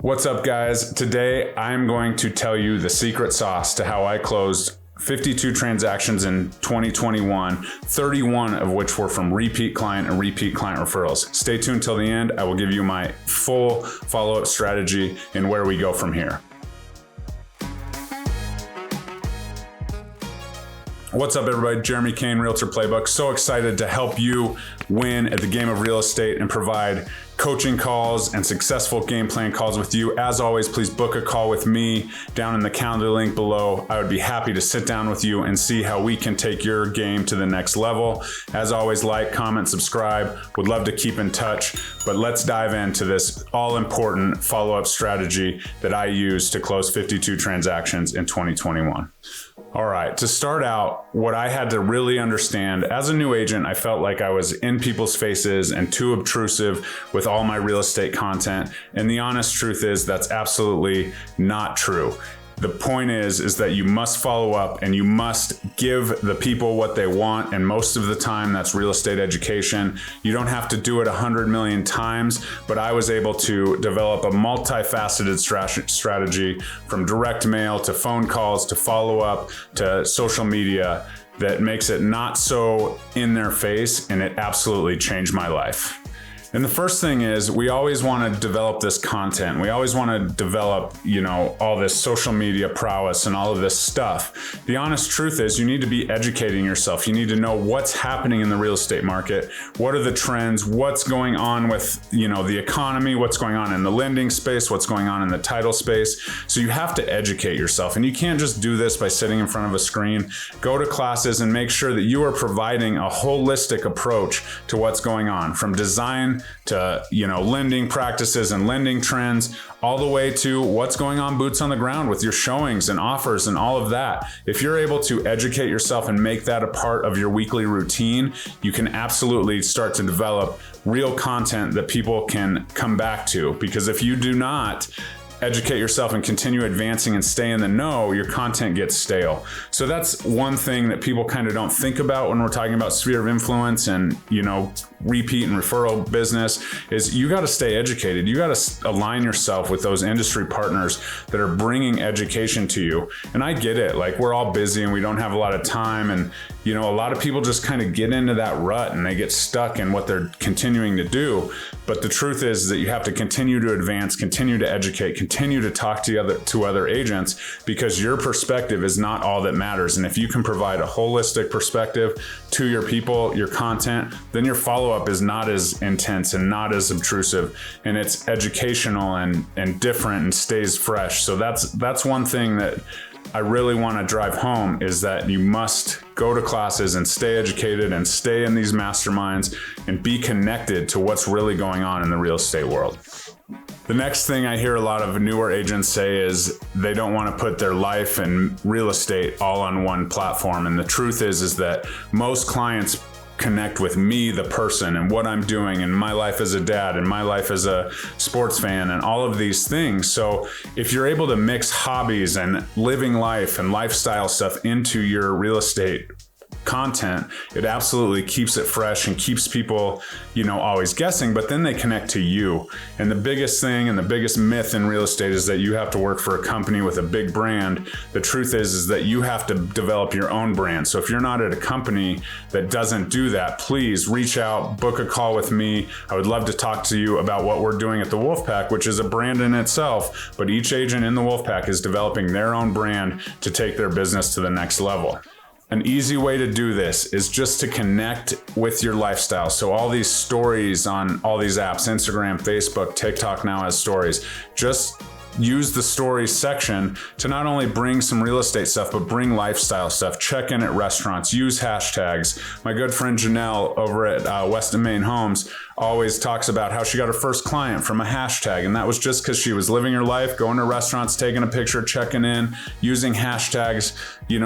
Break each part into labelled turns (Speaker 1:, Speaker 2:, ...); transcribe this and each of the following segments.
Speaker 1: What's up, guys? Today, I'm going to tell you the secret sauce to how I closed 52 transactions in 2021, 31 of which were from repeat client and repeat client referrals. Stay tuned till the end. I will give you my full follow-up strategy and where we go from here. What's up, everybody? Jeremy Kane, Realtor Playbook. So excited to help you win at the game of real estate and provide coaching calls and successful game plan calls with you. As always, please book a call with me down in the calendar link below. I would be happy to sit down with you and see how we can take your game to the next level. As always, like, comment, subscribe. Would love to keep in touch, but let's dive into this all-important follow-up strategy that I used to close 52 transactions in 2021. All right, to start out, what I had to really understand as a new agent, I felt like I was in people's faces and too obtrusive with all my real estate content. And the honest truth is that's absolutely not true. The point is that you must follow up and you must give the people what they want. And most of the time that's real estate education. You don't have to do it 100 million times, but I was able to develop a multifaceted strategy from direct mail to phone calls to follow up to social media that makes it not so in their face, and it absolutely changed my life. And the first thing is we always want to develop this content. We always want to develop, all this social media prowess and all of this stuff. The honest truth is you need to be educating yourself. You need to know what's happening in the real estate market. What are the trends? What's going on with, the economy? What's going on in the lending space? What's going on in the title space? So you have to educate yourself, and you can't just do this by sitting in front of a screen. Go to classes and make sure that you are providing a holistic approach to what's going on, from design to lending practices and lending trends, all the way to what's going on boots on the ground with your showings and offers and all of that. If you're able to educate yourself and make that a part of your weekly routine, you can absolutely start to develop real content that people can come back to. Because if you do not educate yourself and continue advancing and stay in the know, your content gets stale. So that's one thing that people kind of don't think about when we're talking about sphere of influence and, repeat and referral business is you got to stay educated. You got to align yourself with those industry partners that are bringing education to you. And I get it. Like, we're all busy and we don't have a lot of time. And, a lot of people just kind of get into that rut and they get stuck in what they're continuing to do. But the truth is that you have to continue to advance, continue to educate, continue to talk to other agents, because your perspective is not all that matters. And if you can provide a holistic perspective to your people, your content, then your follow-up is not as intense and not as obtrusive, and it's educational and different and stays fresh. So that's one thing that I really want to drive home, is that you must go to classes and stay educated and stay in these masterminds and be connected to what's really going on in the real estate world. The next thing I hear a lot of newer agents say is they don't want to put their life and real estate all on one platform. And the truth is that most clients connect with me, the person, and what I'm doing, and my life as a dad, and my life as a sports fan, and all of these things. So if you're able to mix hobbies and living life and lifestyle stuff into your real estate content, it absolutely keeps it fresh and keeps people, always guessing, but then they connect to you. And the biggest thing and the biggest myth in real estate is that you have to work for a company with a big brand. The truth is that you have to develop your own brand. So if you're not at a company that doesn't do that, please reach out, book a call with me. I would love to talk to you about what we're doing at the Wolfpack, which is a brand in itself, but each agent in the Wolfpack is developing their own brand to take their business to the next level. An easy way to do this is just to connect with your lifestyle. So all these stories on all these apps, Instagram, Facebook, TikTok now has stories. Just use the stories section to not only bring some real estate stuff, but bring lifestyle stuff. Check in at restaurants, use hashtags. My good friend Janelle over at West and Main Homes always talks about how she got her first client from a hashtag. And that was just because she was living her life, going to restaurants, taking a picture, checking in, using hashtags,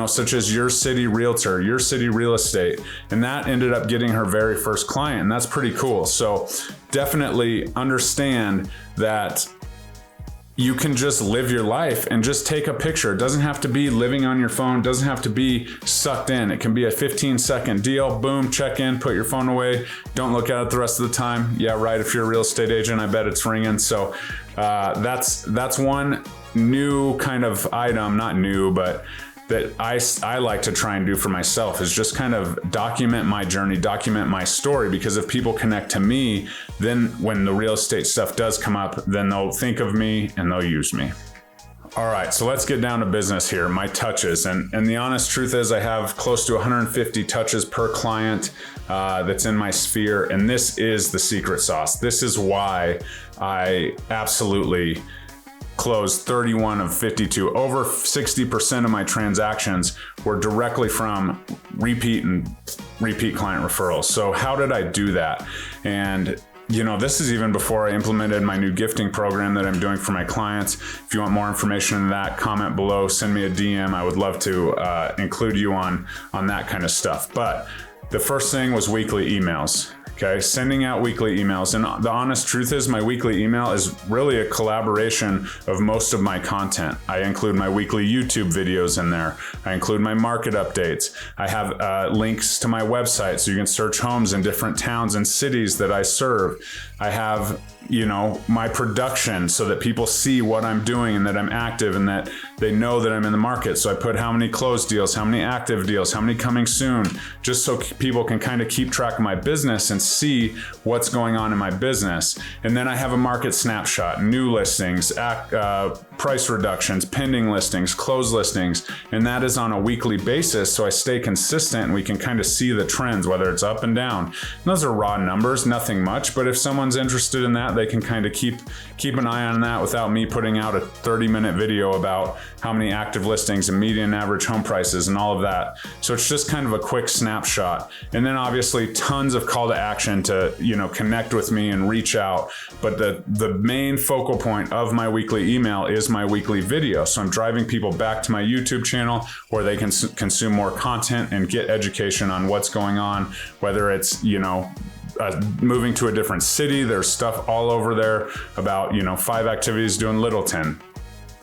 Speaker 1: such as Your City Realtor, Your City Real Estate. And that ended up getting her very first client. And that's pretty cool. So definitely understand that you can just live your life and just take a picture. It doesn't have to be living on your phone. It doesn't have to be sucked in. It can be a 15-second deal. Boom, check in, put your phone away. Don't look at it the rest of the time. Yeah, right. If you're a real estate agent, I bet it's ringing. So That's one new kind of item, not new, but that I like to try and do for myself, is just kind of document my journey, document my story, because if people connect to me, then when the real estate stuff does come up, then they'll think of me and they'll use me. All right, so let's get down to business here, my touches. And the honest truth is I have close to 150 touches per client that's in my sphere. And this is the secret sauce. This is why I absolutely closed 31 of 52. Over 60% of my transactions were directly from repeat client referrals. So how did I do that? And this is even before I implemented my new gifting program that I'm doing for my clients. If you want more information on that, comment below, send me a DM. I would love to include you on that kind of stuff. But the first thing was weekly emails. Okay, sending out weekly emails. And the honest truth is my weekly email is really a collaboration of most of my content. I include my weekly YouTube videos in there. I include my market updates. I have links to my website so you can search homes in different towns and cities that I serve. I have, my production so that people see what I'm doing and that I'm active and that they know that I'm in the market. So I put how many closed deals, how many active deals, how many coming soon, just so people can kind of keep track of my business and see what's going on in my business. And then I have a market snapshot, new listings, price reductions, pending listings, closed listings, and that is on a weekly basis. So I stay consistent and we can kind of see the trends, whether it's up and down. And those are raw numbers, nothing much, but if someone's interested in that, they can kind of keep an eye on that without me putting out a 30-minute video about how many active listings and median average home prices and all of that. So it's just kind of a quick snapshot. And then obviously tons of call to action to, connect with me and reach out. But the main focal point of my weekly email is my weekly video. So I'm driving people back to my YouTube channel where they can consume more content and get education on what's going on, whether it's, moving to a different city. There's stuff all over there about, 5 activities to do in Littleton,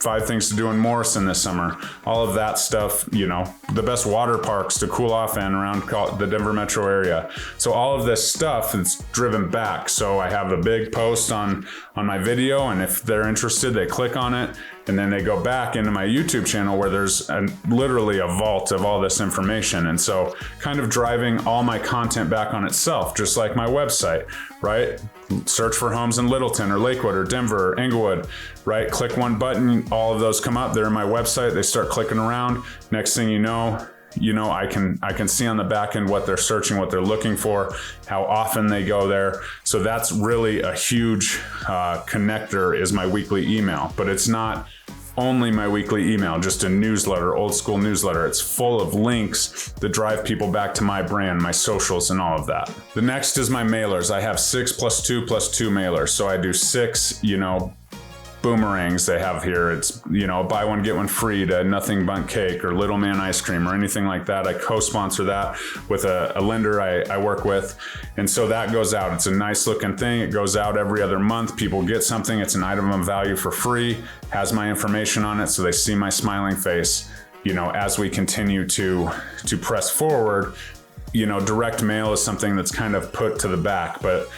Speaker 1: 5 things to do in Morrison this summer, all of that stuff, the best water parks to cool off in around the Denver metro area. So all of this stuff is driven back. So I have a big post on my video, and if they're interested, they click on it, and then they go back into my YouTube channel where there's literally a vault of all this information. And so kind of driving all my content back on itself, just like my website, right? Search for homes in Littleton or Lakewood or Denver or Englewood, right? Click one button, all of those come up. They're in my website. They start clicking around. Next thing you know, I can see on the back end what they're searching, what they're looking for, how often they go there. So that's really a huge connector, is my weekly email. But it's not only my weekly email, just a newsletter, old school newsletter. It's full of links that drive people back to my brand, my socials, and all of that. The next is my mailers. I have 6 + 2 + 2 mailers. So I do 6, boomerangs they have here. It's, buy one, get one free to Nothing Bundt Cake or Little Man Ice Cream or anything like that. I co-sponsor that with a lender I work with. And so that goes out. It's a nice looking thing. It goes out every other month. People get something. It's an item of value for free, has my information on it. So they see my smiling face, as we continue to press forward. Direct mail is something that's kind of put to the back, but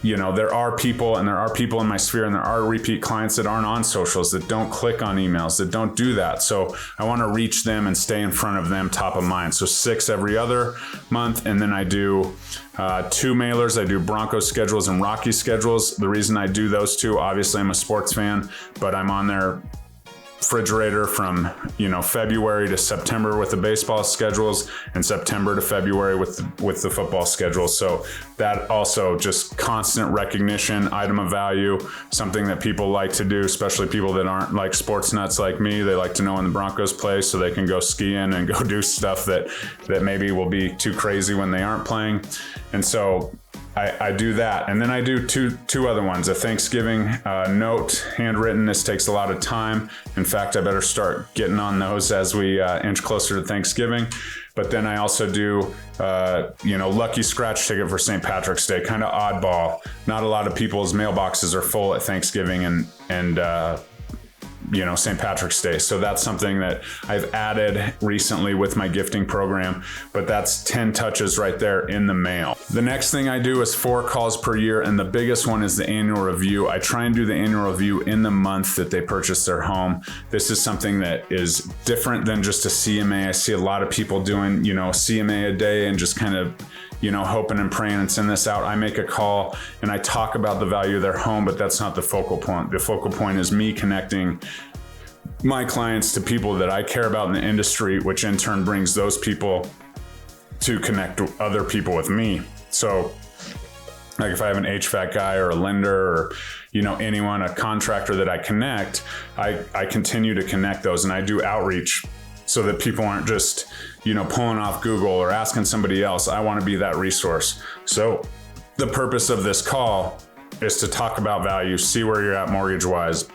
Speaker 1: there are people in my sphere, and there are repeat clients that aren't on socials, that don't click on emails, that don't do that. So I want to reach them and stay in front of them, top of mind. So 6 every other month. And then I do 2 mailers. I do Broncos schedules and Rockies schedules. The reason I do those 2, obviously I'm a sports fan, but I'm on their refrigerator from February to September with the baseball schedules, and September to February with the football schedules. So that also just constant recognition, item of value, something that people like to do, especially people that aren't like sports nuts like me. They like to know when the Broncos play so they can go skiing and go do stuff that maybe will be too crazy when they aren't playing. And so I do that. And then I do two other ones. A Thanksgiving note, handwritten. This takes a lot of time. In fact, I better start getting on those as we inch closer to Thanksgiving. But then I also do, lucky scratch ticket for St. Patrick's Day, kind of oddball. Not a lot of people's mailboxes are full at Thanksgiving and St. Patrick's Day. So that's something that I've added recently with my gifting program, but that's 10 touches right there in the mail. The next thing I do is 4 calls per year, and the biggest one is the annual review. I try and do the annual review in the month that they purchase their home. This is something that is different than just a CMA. I see a lot of people doing, CMA a day and just kind of hoping and praying and send this out. I make a call and I talk about the value of their home, but that's not the focal point. The focal point is me connecting my clients to people that I care about in the industry, which in turn brings those people to connect other people with me. So like if I have an HVAC guy or a lender or, anyone, a contractor that I connect, I continue to connect those, and I do outreach so that people aren't just, pulling off Google or asking somebody else. I want to be that resource. So the purpose of this call is to talk about value, see where you're at mortgage-wise,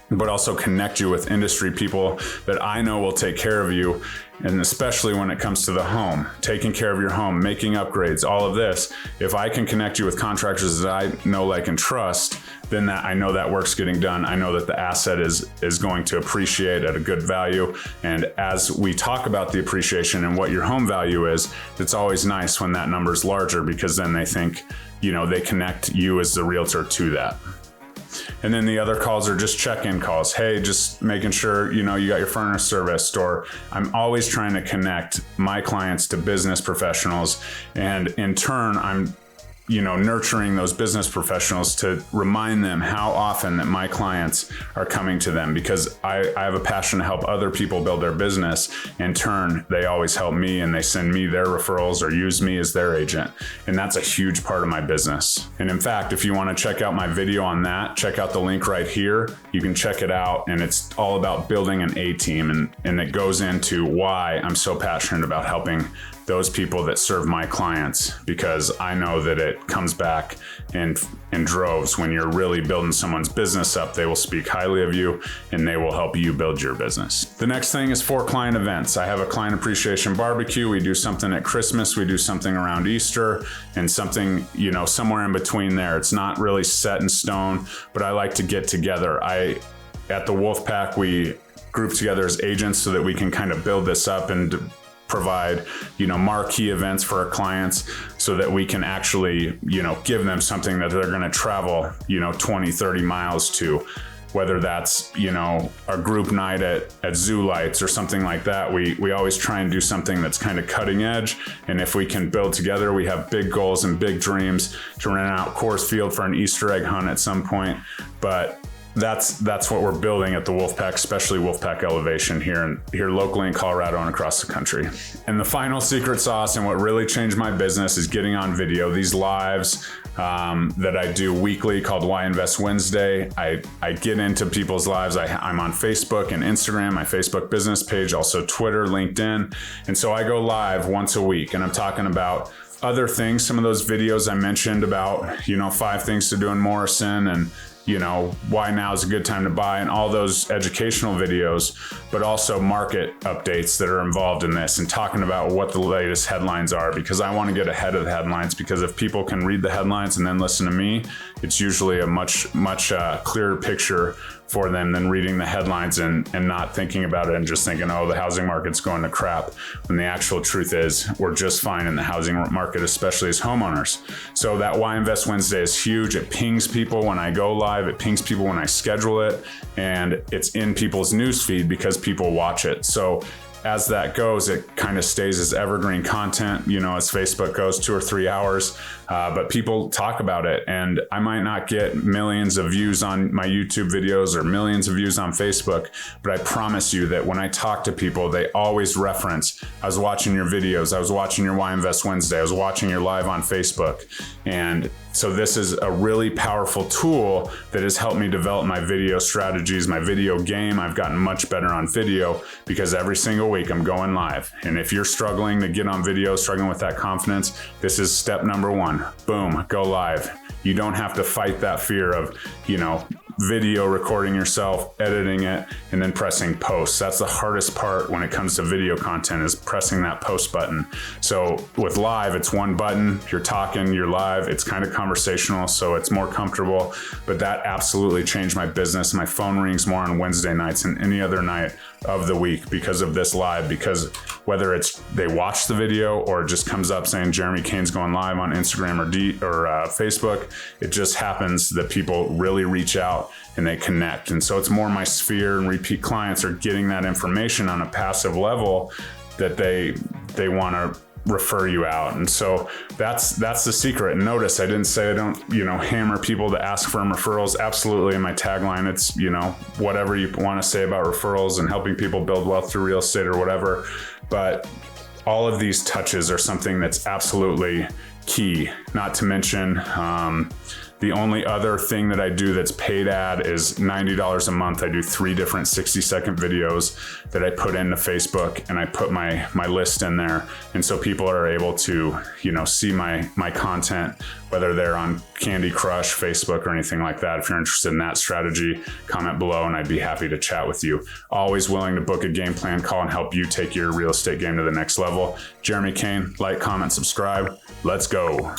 Speaker 1: but also connect you with industry people that I know will take care of you. And especially when it comes to the home, taking care of your home, making upgrades, all of this. If I can connect you with contractors that I know, like, and trust, then I know that work's getting done. I know that the asset is going to appreciate at a good value. And as we talk about the appreciation and what your home value is, it's always nice when that number's larger, because then they think, they connect you as the realtor to that. And then the other calls are just check-in calls. Hey, just making sure, you got your furnace serviced, or I'm always trying to connect my clients to business professionals. And in turn, I'm nurturing those business professionals to remind them how often that my clients are coming to them, because I have a passion to help other people build their business. In turn, they always help me, and they send me their referrals or use me as their agent. And that's a huge part of my business. And in fact, if you want to check out my video on that, check out the link right here. You can check it out, and it's all about building an A team, and it goes into why I'm so passionate about helping those people that serve my clients, because I know that it comes back in droves. When you're really building someone's business up, they will speak highly of you, and they will help you build your business. The next thing is 4 client events. I have a client appreciation barbecue. We do something at Christmas. We do something around Easter, and something, somewhere in between there. It's not really set in stone, but I like to get together. At the Wolfpack, we group together as agents so that we can kind of build this up and provide, marquee events for our clients, so that we can actually, give them something that they're going to travel, 20, 30 miles to, whether that's, a group night at Zoo Lights or something like that. We always try and do something that's kind of cutting edge. And if we can build together, we have big goals and big dreams to rent out Coors Field for an Easter egg hunt at some point. But that's what we're building at the Wolfpack, especially Wolfpack Elevation here locally in Colorado and across the country. And the final secret sauce, and what really changed my business, is getting on video. These lives that I do weekly called Why Invest Wednesday. I get into people's lives. I'm on Facebook and Instagram, my Facebook business page, also Twitter, LinkedIn. And so I go live once a week, and I'm talking about other things. Some of those videos I mentioned about, 5 things to do in Morrison, and why now is a good time to buy, and all those educational videos, but also market updates that are involved in this, and talking about what the latest headlines are, because I want to get ahead of the headlines, because if people can read the headlines and then listen to me, it's usually a much clearer picture for them than reading the headlines and not thinking about it and just thinking, oh, the housing market's going to crap. When the actual truth is, we're just fine in the housing market, especially as homeowners. So that Why Invest Wednesday is huge. It pings people when I go live. It pings people when I schedule it. And it's in people's newsfeed because people watch it. So as that goes, it kind of stays as evergreen content, as Facebook goes, 2 or 3 hours, but people talk about it. And I might not get millions of views on my YouTube videos or millions of views on Facebook, but I promise you that when I talk to people, they always reference, I was watching your videos, I was watching your Why Invest Wednesday, I was watching your live on Facebook. And so this is a really powerful tool that has helped me develop my video strategies, my video game. I've gotten much better on video because every single week I'm going live. And if you're struggling to get on video, struggling with that confidence, this is step number 1. Boom, go live. You don't have to fight that fear of, video, recording yourself, editing it, and then pressing post. That's the hardest part when it comes to video content, is pressing that post button. So with live, it's one button, you're talking, you're live, it's kind of conversational, so it's more comfortable, but that absolutely changed my business. My phone rings more on Wednesday nights than any other night of the week because of this live, because whether it's they watch the video or it just comes up saying Jeremy Kane's going live on Instagram or Facebook, it just happens that people really reach out and they connect. And so it's more my sphere, and repeat clients are getting that information on a passive level that they want to refer you out. And so that's the secret. And notice I didn't say I don't, hammer people to ask for referrals. Absolutely. In my tagline, it's, whatever you want to say about referrals and helping people build wealth through real estate or whatever. But all of these touches are something that's absolutely key. Not to mention, the only other thing that I do that's paid ad is $90 a month. I do 3 different 60-second videos that I put into Facebook, and I put my list in there. And so people are able to, see my content, whether they're on Candy Crush, Facebook, or anything like that. If you're interested in that strategy, comment below and I'd be happy to chat with you. Always willing to book a game plan call and help you take your real estate game to the next level. Jeremy Kane, like, comment, subscribe. Let's go.